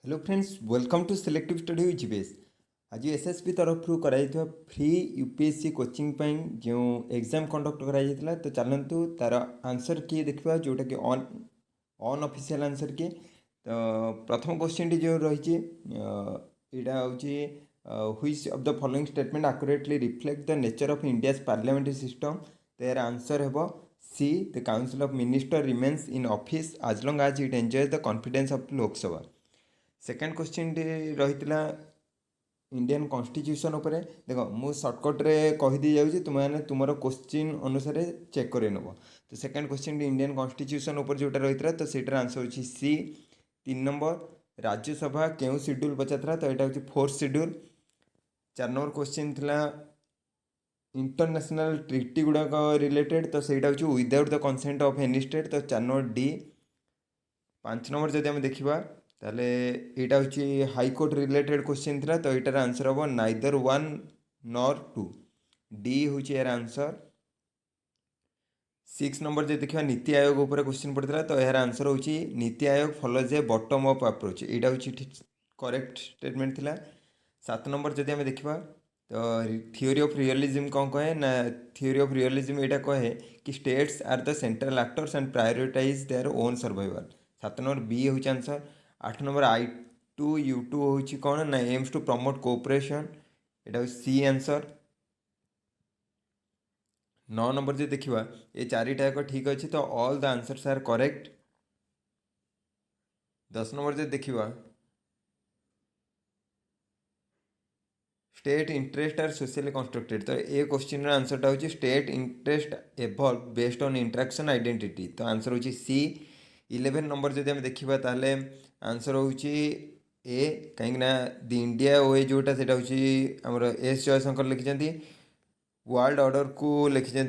Hello friends, welcome to selective study with GBS. आज SSB तरफ कराइଥିବା फ्री यूपीएससी कोचिंग ପାଇଁ ଯେଉଁ एग्जाम कंडक्ट କରାଯାଇଥିଲା ତ ଚାଲନ୍ତୁ ତାର आंसर किए देखा जोटा कि ଅନଅଫିସିଆଲ आंसर किए। ତ ପ୍ରଥମ क्वेश्चन जो रही यहाँ हूँ which of the following statement accurately reflect the nature of India's parliamentary system. तो यार आंसर है C, the council of minister remains in office as long as it enjoy the confidence of Lok Sabha. Second question रही Indian constitution उपर। देख मु सर्टकट्रे कहीदी जाऊँगी तुम्हें तुम क्वेश्चन अनुसार चेक कर नब। तो सेकेंड क्वेश्चन इंडियन कॉन्स्टिट्यूशन उपर जोटा रही है तो सहीटार आंसर हो सी। 3 नंबर राज्यसभा क्यों शेड्यूल पचार तो यहाँ हूँ 4th शेड्यूल। 4 नंबर क्वेश्चन थिला इंटरनेशनल ट्रिटी गुड़ाक रिलेटेड तो सहीटा हूँ without the consent of any state तो 4 नंबर डी। 5 नंबर जब आम देखा ताले यहाँ हूँ हाईकोर्ट रिलेटेड क्वेश्चन था तो यार आंसर हम नाइदर 1 नॉर 2 डी हूँ यार आंसर। 6 नंबर जो देखा नीति आयोग उपर क्वेश्चन पड़ता तो यार आंसर हूँ नीति आयोग फॉलोज ए बॉटम अप अप्रोच यहाँ हूँ करेक्ट स्टेटमेंट थिला। 7 नंबर जब आम देखा तो थियोरी ऑफ रियलिज्म कौन कहे ना थियोरी ऑफ रियलिज्म यहाँ कहे कि states are the central actors and prioritise their own survival. 7 number B हूँ आंसर। 8 नंबर I2U2 हूँ कौन ना एम्स टू प्रमोट कोऑपरेशन यहाँ सी आंसर। 9 नंबर जो देखा ये चारिटा एक ठीक अच्छे तो all the answers are correct. 10 number जो देखा state interest are socially constructed तो ये क्वेश्चन आंसरटा हूँ state interest evolve based on interaction identity तो आंसर हूँ सी। 11 नंबर जब आम देखा ताले आंसर हूँ ए कहीं दि इंडिया वे जोटा से आमर एस जयशंकर लिखिं वर्ल्ड ऑर्डर को लिखिं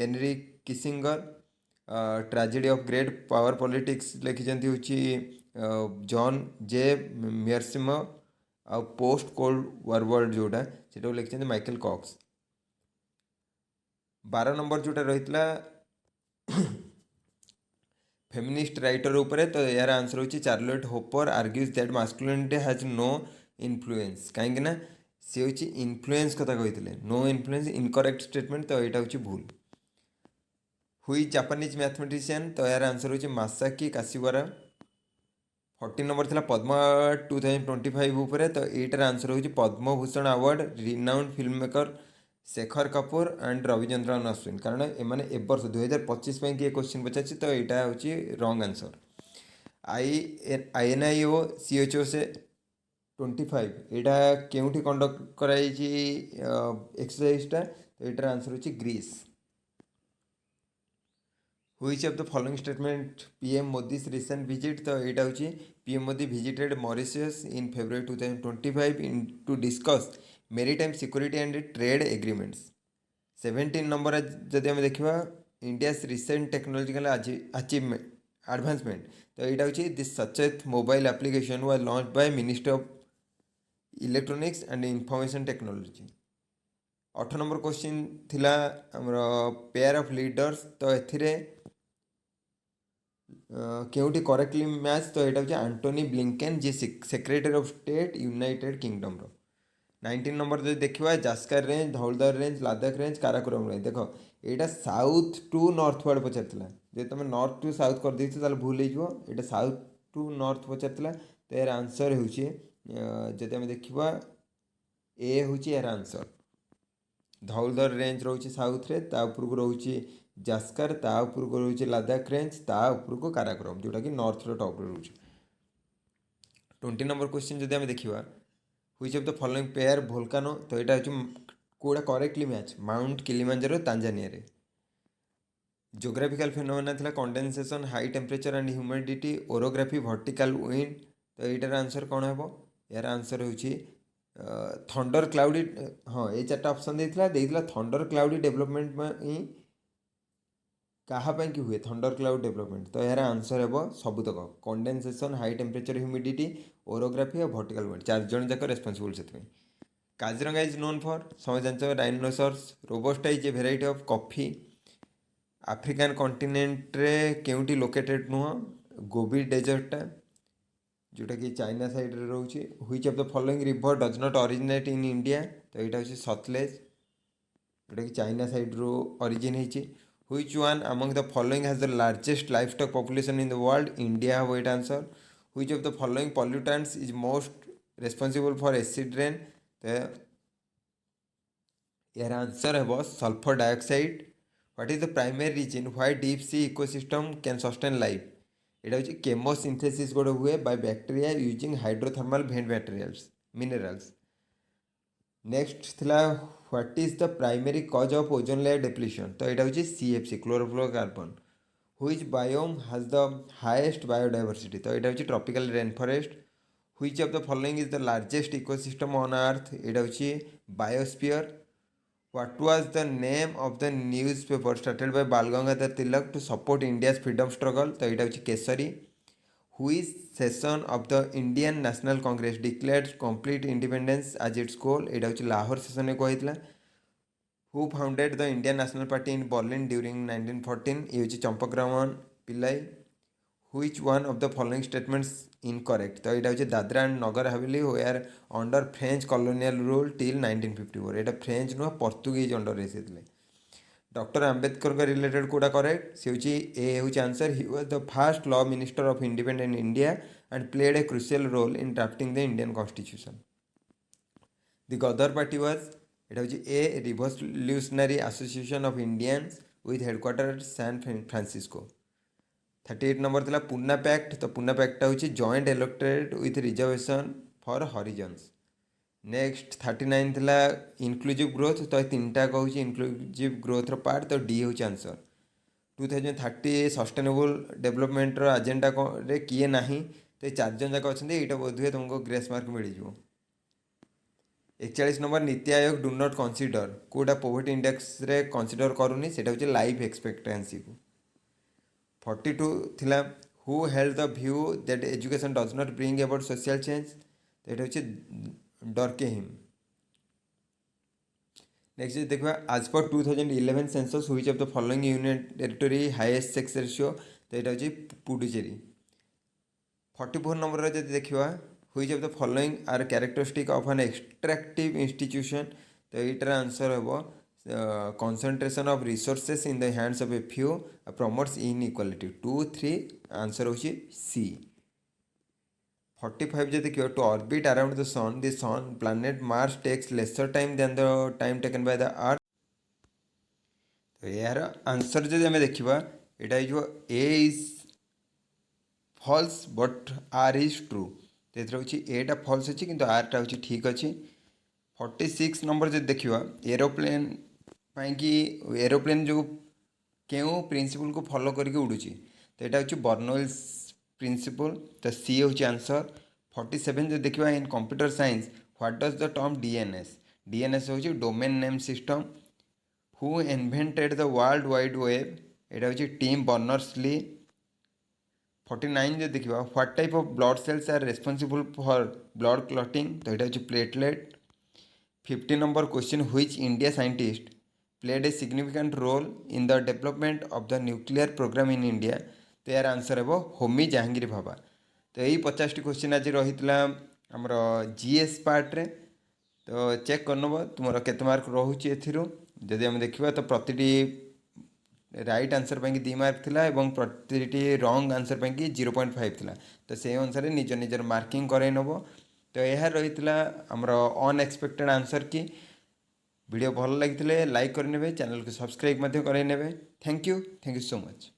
Henry Kissinger. Tragedy of great power politics लिखिं हूँ John J Mearsheimer a post cold war world जोटा से लिखिं माइकल कॉक्स। 12 नंबर जोटा रही फेमिनिस्ट राइटर उपरे तो यार आंसर हूँ Charlotte Hooper argues that masculinity has no influence कहीं सी हूँ इन्फ्लुएंस कथा कही नो इन्फ्लुएंस इनकरेक्ट स्टेटमेंट तो यहाँ हूँ भूल। हुई जापानीज मैथमेटिशियन तो यार आंसर हूँ मासाकी काशिवारा। 14 नंबर था पद्मा 2025 उपरे तो यार आंसर हूँ Padma Bhushan award renowned film maker Shekhar Kapoor and Ravichandran Ashwin कारण एमाने ए वर्ष 2025 किए क्वेश्चन पचार तो यहाँ हूँ रंग आंसर। INIO CHO से 25 यहाँ के कंडक्ट कराई एक्सरसाइजटा तो यार आंसर हूँ Greece. Which of the following statement PM Modi's recent visit तो यहाँ हूँ PM Modi visited Mauritius in February 2025 to discuss maritime security and trade agreements। 17 number जब आम देखा India's recent technological achievement advancement तो यहाँ हूँ दिस सचेत mobile application was launch by ministry of electronics and information technology. 8 number question थिला आमर pair of leaders तो एथिरे केउटी करेक्टली मैच तो यहाँ हूँ Antony Blinken ji secretary of state United Kingdom. 19 number जो देखा Zanskar range Dhauladhar range Ladakh range Karakoram range देख यहाँ साउथ टू नॉर्थ वार्ड पचार जो तुम नॉर्थ टू साउथ कर देते ताल भूल हो साउथ टू नॉर्थ पचार तो यार आंसर हूँ जब आम देखा ए हूँ यार आंसर धौलधर रेंज रोचे साउथ रे तापर को रोचे जास्कर तापर को रोचे लद्दाख रेंज तापर को काराकोरम जोटा कि नॉर्थ टॉप रोचे। 20 नंबर क्वेश्चन जब आम देखा which of the following pair volcano तो यहाँ हूँ कौटा correctly match mount Kilimanjaro Tanzania रे। जोग्राफिकल फेनोमेना था condensation high temperature and humidity orography vertical wind तो यार आंसर कौन है यार आंसर हूँ थंडर क्लाउडी। हाँ ये 4टा ऑप्शन देता थंडर क्लाउडी डेवलपमेंट में कहाँपाई कि हुए थंडर क्लाउड डेवलपमेंट तो यार आंसर है सबुतक कंडेनसेशन हाई टेम्परेचर ह्यूमिडिटी ओरोग्राफी और वर्टिकल विंड 4 जन जाक रेस्पॉन्सिबल से। काजीरंगा इज नोन फॉर समझ जान dinosaurs robusta is a variety of coffee. African continent रे केउटी लोकेटेड नुह गोबी डेजर्टा। जोटा कि चाइना साइड रे रोचे। Which of the following river does not originate in India, तो यहाँ हूँ सतलेज जोटा कि चाइना साइड रो ओरिजिन होती। Which one among the following has the largest livestock population in the world, India वो it answer. Which of the following pollutants is most responsible for acid rain, तो यार answer है sulphur dioxide. What is the primary reason why deep sea ecosystem can sustain life, यहाँ हूँ chemosynthesis गोटे हुए bye bacteria using hydrothermal भेंट materials minerals. Next थिला what is the primary कज ऑफ ओजोन लेयर डिप्लीशन, तो यहाँ हूँ CFC chlorofluorocarbon. Which biome has the highest biodiversity, तो यहाँ हूँ tropical rain forest. Which of the following is the largest ecosystem on earth, यहाँ हूँ biosphere. What was the name of the newspaper started by Bal Gangadhar Tilak to support India's freedom struggle, तो यहाँ हूँ Kesari. Which session of the Indian National Congress declared complete independence as its goal, यहाँ हूँ Lahore session में कहला। Who founded the Indian National Party in Berlin during 1914, ये हूँ चंपकरामन Pillai. Which one of the following statements incorrect, तो यहाँ हूँ Dadra and Nagar Haveli were under French colonial rule till 1954, यहाँ फ्रेंच नुह पोर्तुगीज अंडर रे। डॉक्टर आंबेडकर का रिलेटेड कोटा करेक्ट से ए हूँ answer. He was the first law minister of independent India and played a crucial role in drafting the Indian constitution. The Ghadar party was, यहाँ हूँ a revolutionary association of Indians with headquarter San Francisco. 38 number था Poona pact, तो पूना पैक्टा हूँ joint electorate with reservation for Harijans. Next 39 थिला inclusive growth, तो तीन टा कहूँ इनक्लूसिव ग्रोथ पार्ट, तो डी हूँ आंसर। 2030 सस्टेनेबल डेवलपमेंट एजेंडा रे किए ना, तो ये 4 जन जाक अच्छा यहाँ बोधे तुमको ग्रेस मार्क मिल जाए। 41 number NITI Aayog do not consider कौटा पोवर्टी इंडेक्स रे कनसीडर करूनी, से हूँ लाइफ एक्सपेक्टेंसी को। 42 थिला who held the view that education does not bring about social change, तो यहाँ हूँ डरकेहिम। नेक्स्ट देखा आज पर 2011 census which of the following union territory highest sex ratio, तो यहाँ हूँ पुडुचेरी। 44 नंबर जब देखा which of the following are characteristic of an extractive institution, तो यार आंसर हे concentration of resources in the hands of a few promotes inequality, 2 3 answer हूँ C। 45 जो देखिए to orbit around the sun planet Mars takes lesser time than the time taken by the earth, तो यार answer जो आम देखा यहाँ A is false but R is true, तो ये एटा फॉल्स अच्छी कि आरटा हूँ ठीक अच्छे। 46 नंबर जो देखा एरोप्लेन कि एरोप्लेन जो क्यों प्रिंसिपल को फॉलो करके उड़ूची, तो यहाँ हूँ बर्नौल्स प्रिंसिपल, तो सी हूँ आंसर। 47 जो देखा in computer science what does the term DNS, DNS हूँ domain name system. Who invented the world wide web, यहाँ हूँ टिम बर्नर्स-ली। 49 जो देखा what type of blood cells are responsible for blood clotting, तो यहाँ हूँ platelet. 50 number question which India scientist played a significant role in the development of the nuclear programme in India, तो यार answer है होमी जहांगीर भाभा। तो यही 50 क्वेश्चन आज रही आमर जीएस पार्ट रे, तो चेक करनब तुम केते मार्क रोचे एदि आम देखा, तो प्रति राइट आंसर पाई 2 मार्क थिला एवं प्रति रॉन्ग आंसर पाई 0.5 थिला, तो से अनुसार निज निजर मार्किंग कराई नब। तो यह रही आमर अनएक्सपेक्टेड आंसर की। वीडियो भल लगी लाइक करने, चैनल को सब्सक्राइब करें। Thank you so much.